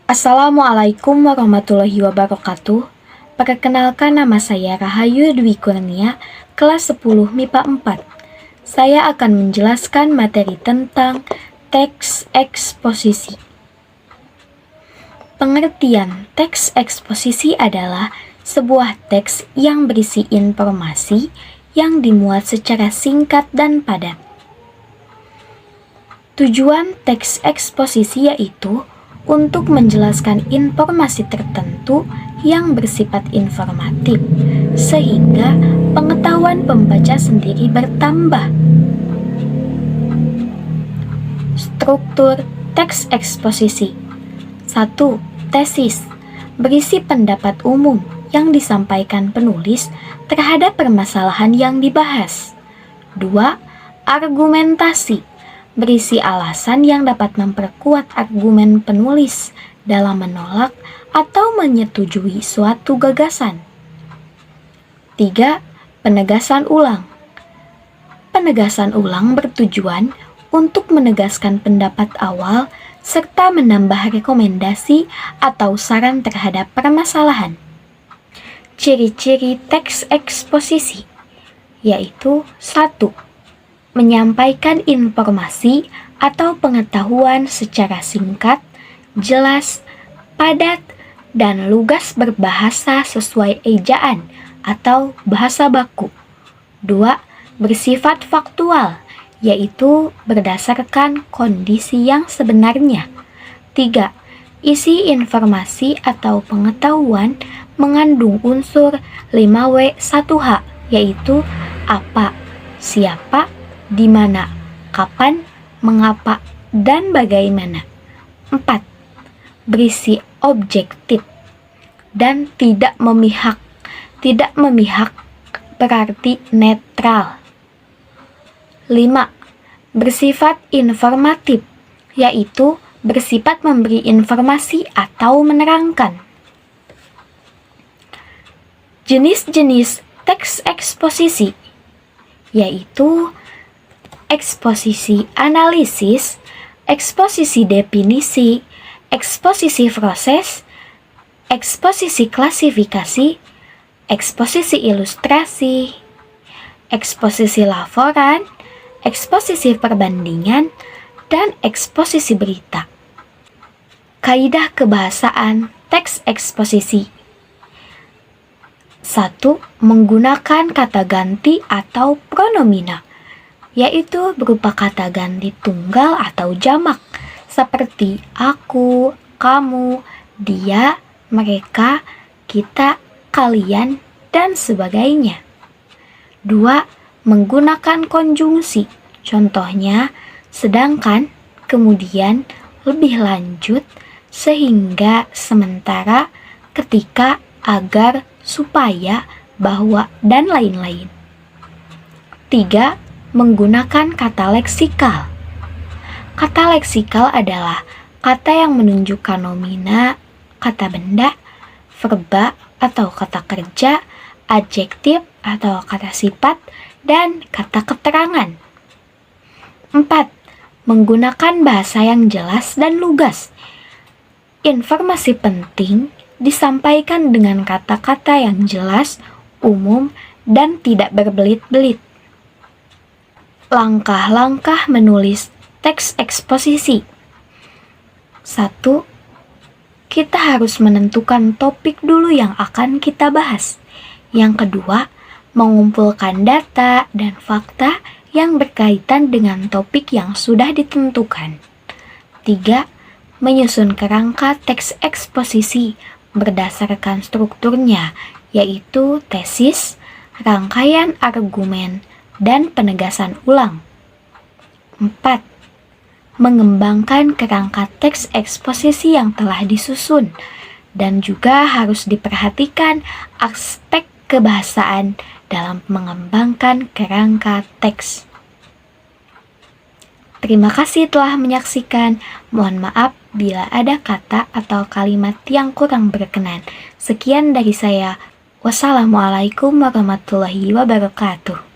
Assalamualaikum warahmatullahi wabarakatuh. Perkenalkan, nama saya Rahayu Dwi Kurnia, kelas 10 MIPA 4. Saya akan menjelaskan materi tentang teks eksposisi. Pengertian teks eksposisi adalah sebuah teks yang berisi informasi yang dimuat secara singkat dan padat. Tujuan teks eksposisi yaitu untuk menjelaskan informasi tertentu yang bersifat informatif, sehingga pengetahuan pembaca sendiri bertambah. Struktur teks eksposisi. 1. Tesis. Berisi pendapat umum yang disampaikan penulis terhadap permasalahan yang dibahas. 2. Argumentasi. Berisi alasan yang dapat memperkuat argumen penulis dalam menolak atau menyetujui suatu gagasan. 3. Penegasan ulang. Penegasan ulang bertujuan untuk menegaskan pendapat awal serta menambah rekomendasi atau saran terhadap permasalahan. Ciri-ciri teks eksposisi yaitu 1. Menyampaikan informasi atau pengetahuan secara singkat, jelas, padat, dan lugas berbahasa sesuai ejaan atau bahasa baku. 2. Bersifat faktual, yaitu berdasarkan kondisi yang sebenarnya. 3. Isi informasi atau pengetahuan mengandung unsur 5W1H, yaitu apa, siapa, di mana, kapan, mengapa, dan bagaimana. 4. Berisi objektif dan tidak memihak. Tidak memihak berarti netral. 5. Bersifat informatif, yaitu bersifat memberi informasi atau menerangkan. Jenis-jenis teks eksposisi yaitu eksposisi analisis, eksposisi definisi, eksposisi proses, eksposisi klasifikasi, eksposisi ilustrasi, eksposisi laporan, eksposisi perbandingan, dan eksposisi berita. Kaidah kebahasaan teks eksposisi. 1. Menggunakan kata ganti atau pronomina, yaitu berupa kata ganti tunggal atau jamak, seperti aku, kamu, dia, mereka, kita, kalian, dan sebagainya. 2. Menggunakan konjungsi, contohnya sedangkan, kemudian, lebih lanjut, sehingga, sementara, ketika, agar, supaya, bahwa, dan lain-lain. 3. Menggunakan kata leksikal. Kata leksikal adalah kata yang menunjukkan nomina, kata benda, verba atau kata kerja, adjektif atau kata sifat, dan kata keterangan. 4. Menggunakan bahasa yang jelas dan lugas. Informasi penting disampaikan dengan kata-kata yang jelas, umum, dan tidak berbelit-belit. Langkah-langkah menulis teks eksposisi. 1. Kita harus menentukan topik dulu yang akan kita bahas. Yang kedua, mengumpulkan data dan fakta yang berkaitan dengan topik yang sudah ditentukan. 3. Menyusun kerangka teks eksposisi berdasarkan strukturnya, yaitu tesis, rangkaian argumen, dan penegasan ulang. 4. Mengembangkan kerangka teks eksposisi yang telah disusun, dan juga harus diperhatikan aspek kebahasaan dalam mengembangkan kerangka teks. Terima kasih telah menyaksikan. Mohon maaf bila ada kata atau kalimat yang kurang berkenan. Sekian dari saya. Wassalamualaikum warahmatullahi wabarakatuh.